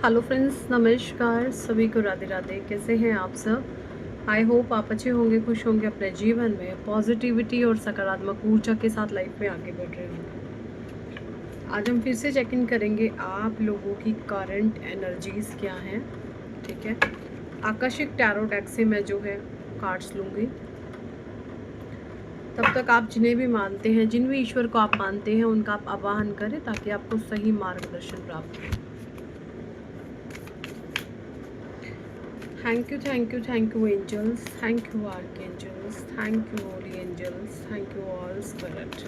Hello friends, नमस्कार सभी को। राधे राधे। कैसे हैं आप सब? आई होप आप अच्छे होंगे, खुश होंगे, अपने जीवन में पॉजिटिविटी और सकारात्मक ऊर्जा के साथ लाइफ में आगे बढ़ रहे होंगे। आज हम फिर से चेक इन करेंगे आप लोगों की करंट एनर्जीज क्या हैं। ठीक है, आकर्षक टैरो डेक से मैं जो है कार्ड्स लूँगी। तब तक आप जिन्हें भी मानते हैं, जिन भी ईश्वर को आप मानते हैं, उनका आप आवाहन करें ताकि आपको सही मार्गदर्शन प्राप्त हो। Thank you angels, thank you archangels, thank you holy angels, thank you all spirit,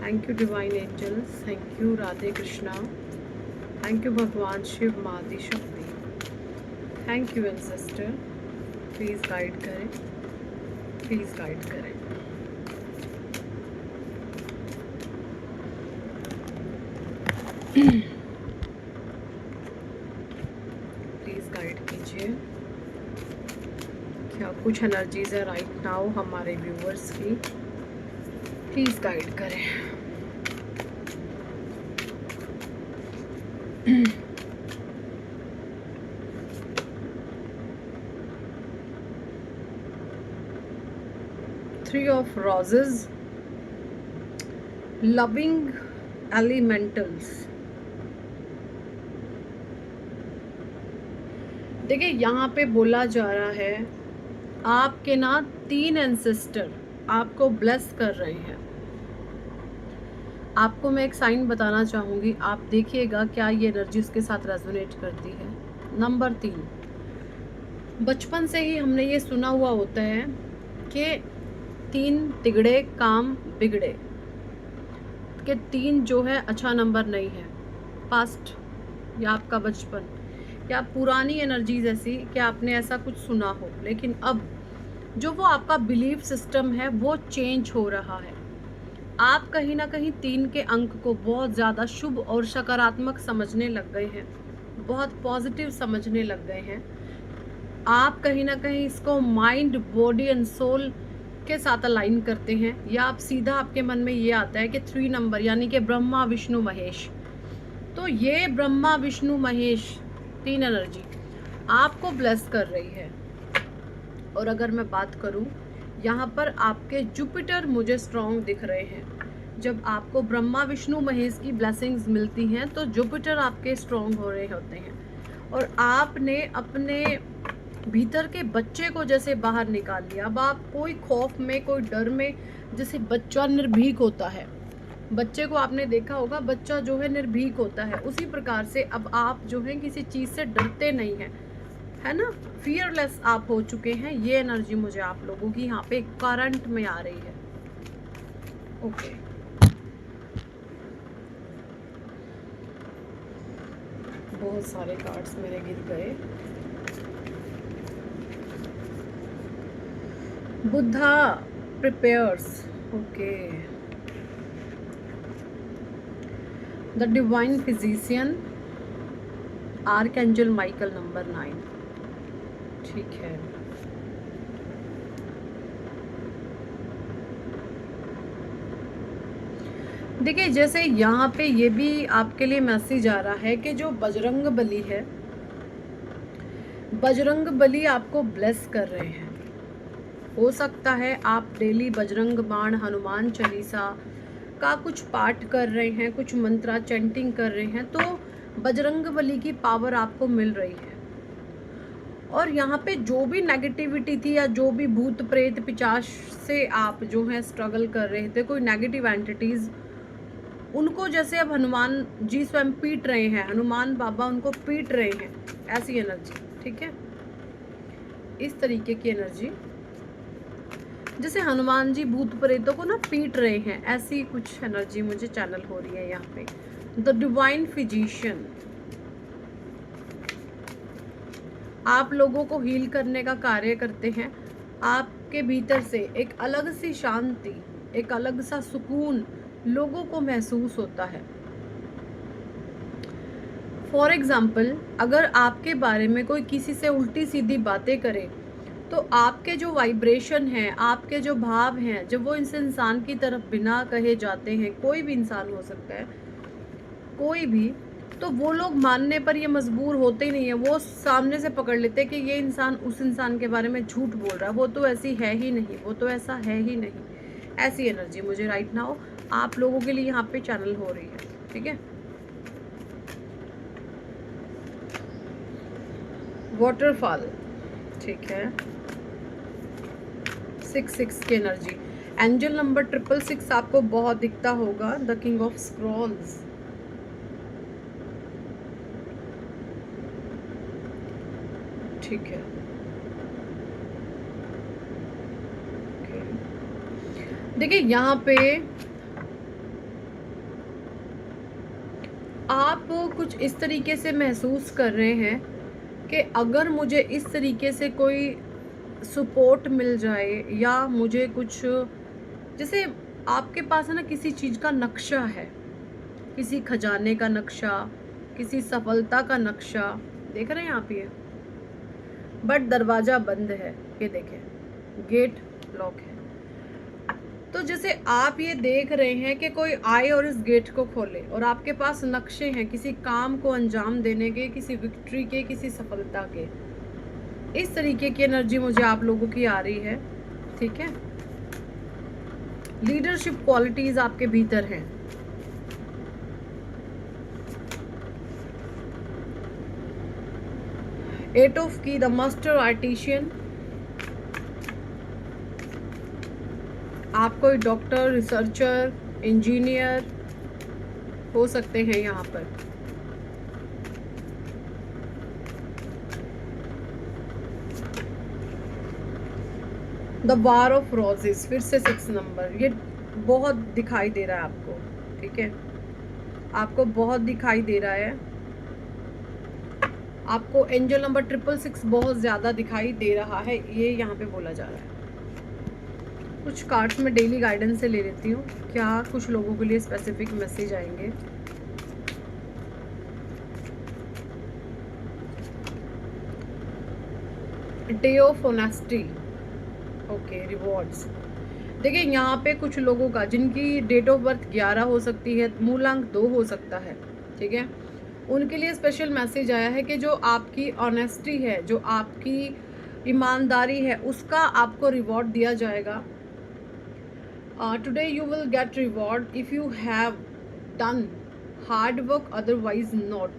thank you divine angels, thank you Radhe Krishna, thank you Bhagwan Shiv Madi Shakti, thank you ancestor, please guide करें, please guide करें। Please guide कीजिए क्या कुछ energies है right now हमारे viewers की। Please guide करें। Three of Roses, loving elementals। देखिए, यहाँ पे बोला जा रहा है आपके ना 3 एंसेस्टर आपको ब्लेस कर रहे हैं। आपको मैं एक साइन बताना चाहूँगी, आप देखिएगा क्या ये एनर्जी उसके साथ रेजोनेट करती है। नंबर 3, बचपन से ही हमने ये सुना हुआ होता है कि 3 तिगड़े काम बिगड़े, कि 3 जो है अच्छा नंबर नहीं है। पास्ट या आपका बचपन या पुरानी एनर्जीज ऐसी कि आपने ऐसा कुछ सुना हो, लेकिन अब जो वो आपका बिलीफ सिस्टम है वो चेंज हो रहा है। आप कहीं ना कहीं 3 के अंक को बहुत ज़्यादा शुभ और सकारात्मक समझने लग गए हैं, बहुत पॉजिटिव समझने लग गए हैं। आप कहीं ना कहीं इसको माइंड, बॉडी एंड सोल के साथ अलाइन करते हैं, या आप सीधा आपके मन में ये आता है कि 3 नंबर यानी कि ब्रह्मा विष्णु महेश। तो ये ब्रह्मा विष्णु महेश 3 एनर्जी आपको ब्लेस कर रही है। और अगर मैं बात करूं, यहाँ पर आपके जुपिटर मुझे स्ट्रॉन्ग दिख रहे हैं। जब आपको ब्रह्मा विष्णु महेश की ब्लेसिंग्स मिलती हैं तो जुपिटर आपके स्ट्रॉन्ग हो रहे होते हैं, और आपने अपने भीतर के बच्चे को जैसे बाहर निकाल लिया। अब आप कोई खौफ में, कोई डर में, जैसे बच्चा निर्भीक होता है, बच्चे को आपने देखा होगा, बच्चा जो है निर्भीक होता है, उसी प्रकार से अब आप जो है किसी चीज़ से डरते नहीं हैं, है ना, फियरलेस आप हो चुके हैं। ये एनर्जी मुझे आप लोगों की यहाँ पे करंट में आ रही है। ओके, बहुत सारे कार्ड्स मेरे गिर गए। Buddha prepares, okay, the divine physician, archangel Michael number 9। ठीक है, देखिए जैसे यहाँ पे ये भी आपके लिए मैसेज आ रहा है कि जो बजरंग बली है, बजरंग बली आपको ब्लेस कर रहे हैं। हो सकता है आप डेली बजरंग बाण, हनुमान चालीसा का कुछ पाठ कर रहे हैं, कुछ मंत्रा चैंटिंग कर रहे हैं, तो बजरंग बली की पावर आपको मिल रही है। और यहाँ पे जो भी नेगेटिविटी थी, या जो भी भूत प्रेत पिशाच से आप जो है स्ट्रगल कर रहे थे, कोई नेगेटिव एंटिटीज, उनको जैसे अब हनुमान जी स्वयं पीट रहे हैं, हनुमान बाबा उनको पीट रहे हैं, ऐसी एनर्जी। ठीक है, इस तरीके की एनर्जी, जैसे हनुमान जी भूत प्रेतों को ना पीट रहे हैं, ऐसी कुछ एनर्जी मुझे चैनल हो रही है यहाँ पे। द डिवाइन फिजिशियन आप लोगों को हील करने का कार्य करते हैं। आपके भीतर से एक अलग सी शांति, एक अलग सा सुकून लोगों को महसूस होता है। फॉर एग्जाम्पल, अगर आपके बारे में कोई किसी से उल्टी सीधी बातें करे, तो आपके जो वाइब्रेशन हैं, आपके जो भाव हैं, जब वो इस इंसान की तरफ बिना कहे जाते हैं, कोई भी इंसान हो सकता है, कोई भी, तो वो लोग मानने पर ये मजबूर होते ही नहीं है, वो सामने से पकड़ लेते हैं कि ये इंसान उस इंसान के बारे में झूठ बोल रहा है, वो तो ऐसी है ही नहीं, वो तो ऐसा है ही नहीं। ऐसी एनर्जी मुझे राइट नाउ आप लोगों के लिए यहाँ पे चैनल हो रही है, ठीक है। वाटरफॉल, ठीक है। 6 की एनर्जी, एंजल नंबर 666 आपको बहुत दिखता होगा, द किंग ऑफ स्क्रॉल्स, ठीक है। देखिए यहाँ पे आप कुछ इस तरीके से महसूस कर रहे हैं कि अगर मुझे इस तरीके से कोई सपोर्ट मिल जाए, या मुझे कुछ, जैसे आपके पास है ना किसी चीज़ का नक्शा है, किसी खजाने का नक्शा, किसी सफलता का नक्शा, देख रहे हैं आप ये, बट दरवाज़ा बंद है, ये देखें गेट लॉक है। तो जैसे आप ये देख रहे हैं कि कोई आए और इस गेट को खोले, और आपके पास नक्शे हैं किसी काम को अंजाम देने के, किसी विक्ट्री के, किसी सफलता के, इस तरीके की एनर्जी मुझे आप लोगों की आ रही है, ठीक है। लीडरशिप क्वालिटीज आपके भीतर हैं। एट ऑफ की, द मास्टर आर्टिशियन, आप कोई डॉक्टर, रिसर्चर, इंजीनियर हो सकते हैं यहाँ पर। द वार ऑफ रोजेस, फिर से 6 नंबर, ये बहुत दिखाई दे रहा है आपको, ठीक है, आपको बहुत दिखाई दे रहा है। आपको एंजल नंबर 666 बहुत ज़्यादा दिखाई दे रहा है, ये यहाँ पे बोला जा रहा है। कुछ कार्ड्स में डेली गाइडेंस से ले लेती हूँ, क्या कुछ लोगों के लिए स्पेसिफिक मैसेज आएंगे। Day of honesty, okay, rewards. देखिए यहाँ पे कुछ लोगों का जिनकी डेट ऑफ बर्थ 11 हो सकती है, मूलांक 2 हो सकता है, ठीक है, उनके लिए स्पेशल मैसेज आया है कि जो आपकी ऑनेस्टी है, जो आपकी ईमानदारी है, उसका आपको रिवॉर्ड दिया जाएगा। Today you will gate reward if you have done hard work, otherwise not.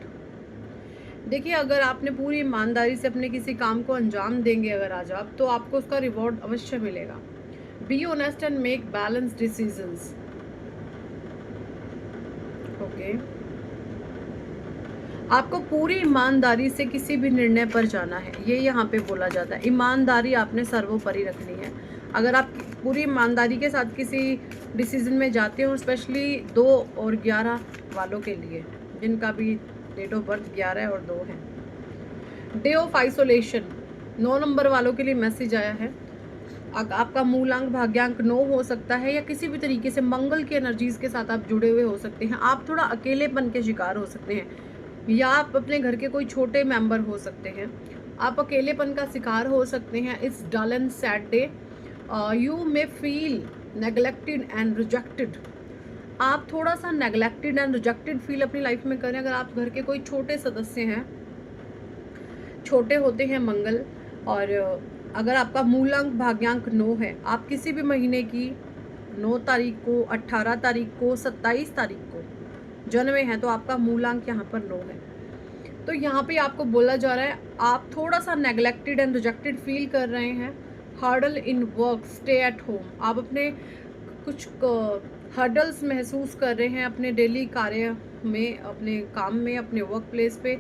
देखिए अगर आपने पूरी ईमानदारी से अपने किसी काम को अंजाम देंगे अगर आज आप, तो आपको उसका रिवॉर्ड अवश्य मिलेगा। Be honest and make balance decisions, okay. आपको पूरी ईमानदारी से किसी भी निर्णय पर जाना है, ये यहाँ पे बोला जाता है। ईमानदारी आपने सर्वोपरि रखनी है। अगर आप पूरी ईमानदारी के साथ किसी डिसीजन में जाते हो, स्पेशली 2 और 11 वालों के लिए, जिनका भी डेट ऑफ बर्थ 11 और 2 है। डे ऑफ आइसोलेशन, 9 नंबर वालों के लिए मैसेज आया है। आपका मूलांक भाग्यांक 9 हो सकता है, या किसी भी तरीके से मंगल की एनर्जीज के साथ आप जुड़े हुए हो सकते हैं। आप थोड़ा अकेलेपन के शिकार हो सकते हैं, या आप अपने घर के कोई छोटे मेंबर हो सकते हैं, आप अकेलेपन का शिकार हो सकते हैं। It's dull and sad day, you may feel neglected and rejected. आप थोड़ा सा नेग्लेक्टेड एंड रिजेक्टेड फील अपनी लाइफ में करें। अगर आप घर के कोई छोटे सदस्य हैं, छोटे होते हैं मंगल, और अगर आपका मूलांक भाग्यांक 9 है, आप किसी भी महीने की 9 तारीख को, 18 तारीख को, 27 तारीख को जन्मे हैं, तो आपका मूलांक यहाँ पर 9 है। तो यहाँ पे आपको बोला जा रहा है आप थोड़ा सा नेग्लेक्टेड एंड रिजेक्टेड फील कर रहे हैं। Hurdle in work, stay at home, आप अपने कुछ हर्डल्स महसूस कर रहे हैं अपने डेली कार्य में, अपने काम में, अपने वर्क प्लेस पे।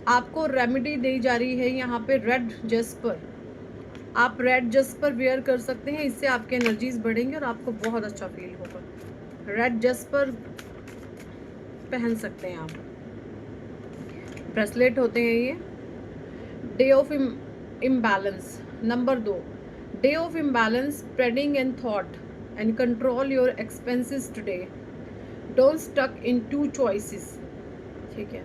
आपको रेमेडी दी जा रही है यहाँ पे रेड जस्पर। आप रेड जस्पर वेयर कर सकते हैं, इससे आपके एनर्जीज बढ़ेंगे और आपको बहुत अच्छा फील होगा। रेड जस्पर पहन सकते हैं आप, ब्रेसलेट होते हैं ये। Day of imbalance, number 2, day of imbalance, spreading in thought and control your expenses today, don't stuck in 2 choices, ठीक है।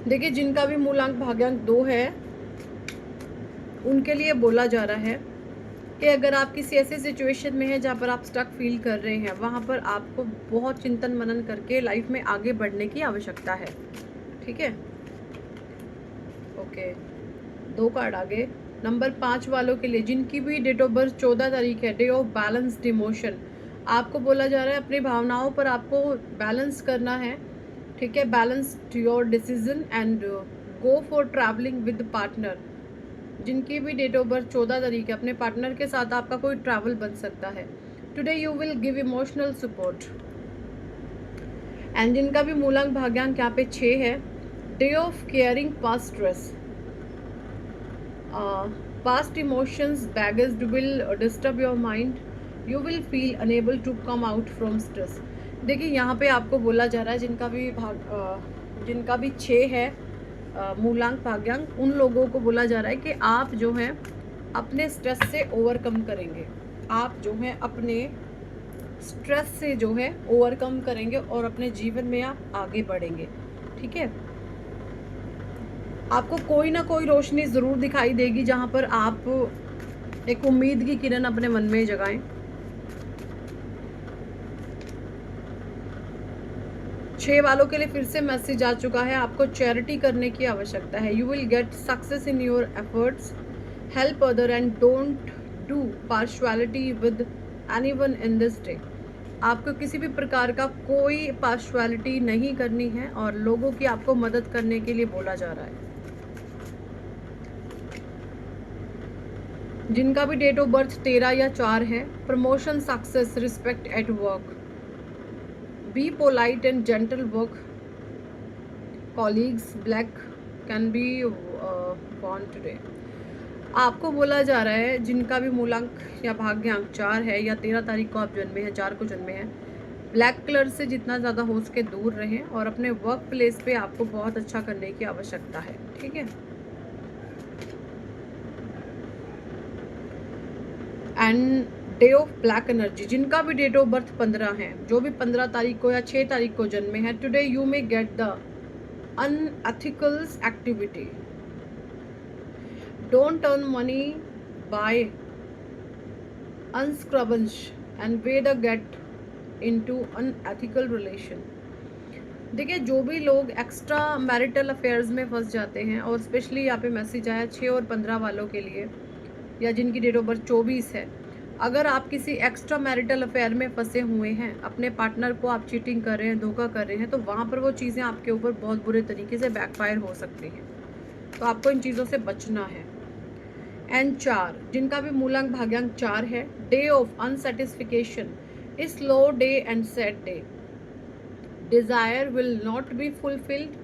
देखिए जिनका भी मूलांक भाग्यांक 2 है, उनके लिए बोला जा रहा है कि अगर आप किसी ऐसे सिचुएशन में हैं जहाँ पर आप स्टक फील कर रहे हैं, वहाँ पर आपको बहुत चिंतन मनन करके लाइफ में आगे बढ़ने की आवश्यकता है। ठीक है, ओके। 2 कार्ड आगे। नंबर 5 वालों के लिए जिनकी भी डेट ऑफ बर्थ 14 तारीख है, डे ऑफ बैलेंस्ड इमोशन, आपको बोला जा रहा है अपनी भावनाओं पर आपको बैलेंस करना है। ठीक है, balance your decision and go for travelling with partner. जिनकी भी डेट ऑफ बर्थ 14 तारीख है, अपने पार्टनर के साथ आपका कोई ट्रैवल बन सकता है। Today you will give emotional support. And जिनका भी मूलांक भाग्यांक यहाँ पे 6 है, day of caring past stress, past emotions baggage will disturb your mind, you will feel unable to come out from stress. देखिए यहाँ पे आपको बोला जा रहा है जिनका भी 6 है मूलांक भाग्यांक, उन लोगों को बोला जा रहा है कि आप जो है अपने स्ट्रेस से ओवरकम करेंगे। आप जो है अपने स्ट्रेस से जो है ओवरकम करेंगे और अपने जीवन में आप आगे बढ़ेंगे। ठीक है, आपको कोई ना कोई रोशनी ज़रूर दिखाई देगी जहाँ पर आप एक उम्मीद की किरण अपने मन में जगाएं। 6 वालों के लिए फिर से मैसेज आ चुका है, आपको चैरिटी करने की आवश्यकता है। You will get success in your efforts, help other and don't do partiality with anyone in this day. आपको किसी भी प्रकार का कोई पार्शुअलिटी नहीं करनी है और लोगों की आपको मदद करने के लिए बोला जा रहा है। जिनका भी डेट ऑफ बर्थ 13 या 4 है, promotion, success, respect at work, be polite and gentle work colleagues, black can be born today। आपको बोला जा रहा है जिनका भी मूलांक या भाग्यांक 4 है या 13 तारीख को आप जन्मे हैं, 4 को जन्मे हैं, ब्लैक कलर से जितना ज़्यादा हो सके दूर रहें और अपने वर्क प्लेस पे आपको बहुत अच्छा करने की आवश्यकता है। ठीक है, and day of black energy, जिनका भी डेट ऑफ बर्थ 15 है, जो भी 15 तारीख को या 6 तारीख को जन्मे हैं, today you may get the unethicals activity, don't earn money by unscrupulousness and way the get into unethical relation. देखिए जो भी लोग एक्स्ट्रा मैरिटल अफेयर्स में फंस जाते हैं, और स्पेशली यहाँ पे मैसेज आया 6 और 15 वालों के लिए, या जिनकी डेट ऑफ बर्थ 24 है, अगर आप किसी एक्स्ट्रा मैरिटल अफेयर में फंसे हुए हैं, अपने पार्टनर को आप चीटिंग कर रहे हैं, धोखा कर रहे हैं, तो वहाँ पर वो चीज़ें आपके ऊपर बहुत बुरे तरीके से बैकफायर हो सकती हैं, तो आपको इन चीज़ों से बचना है। एंड 4, जिनका भी मूलांक भाग्यांक 4 है, day of unsatisfaction, slow day and sad day, desire will not be fulfilled,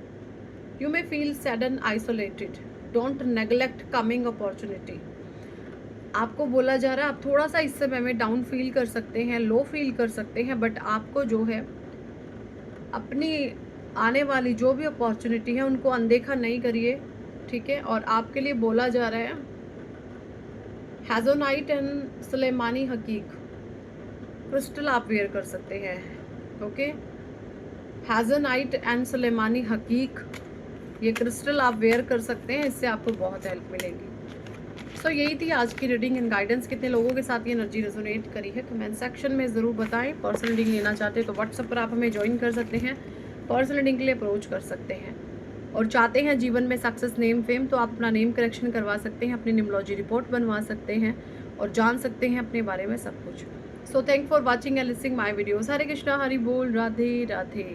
you may feel sad and isolated, don't neglect coming opportunity. आपको बोला जा रहा है आप थोड़ा सा इस समय में डाउन फील कर सकते हैं, लो फील कर सकते हैं, बट आपको जो है अपनी आने वाली जो भी अपॉर्चुनिटी है उनको अनदेखा नहीं करिए। ठीक है, और आपके लिए बोला जा रहा है हैज़ोनाइट एंड सुलेमानी हकीक क्रिस्टल आप वेयर कर सकते हैं। ओके, हैज़ोनाइट एंड सुलेमानी हकीक, ये क्रिस्टल आप वेयर कर सकते हैं, इससे आपको बहुत हेल्प मिलेगी। तो यही थी आज की रीडिंग एंड गाइडेंस। कितने लोगों के साथ ये एनर्जी रेजोनेट करी है कमेंट सेक्शन में ज़रूर बताएं। पर्सनल रीडिंग लेना चाहते हैं तो व्हाट्सएप पर आप हमें ज्वाइन कर सकते हैं, पर्सनल रीडिंग के लिए अप्रोच कर सकते हैं। और चाहते हैं जीवन में सक्सेस, नेम, फेम, तो आप अपना नेम करेक्शन करवा सकते हैं, अपनी न्यूमरोलॉजी रिपोर्ट बनवा सकते हैं और जान सकते हैं अपने बारे में सब कुछ। So thank for watching and listening my videos. Hare Krishna, Hari बोल, राधे राधे।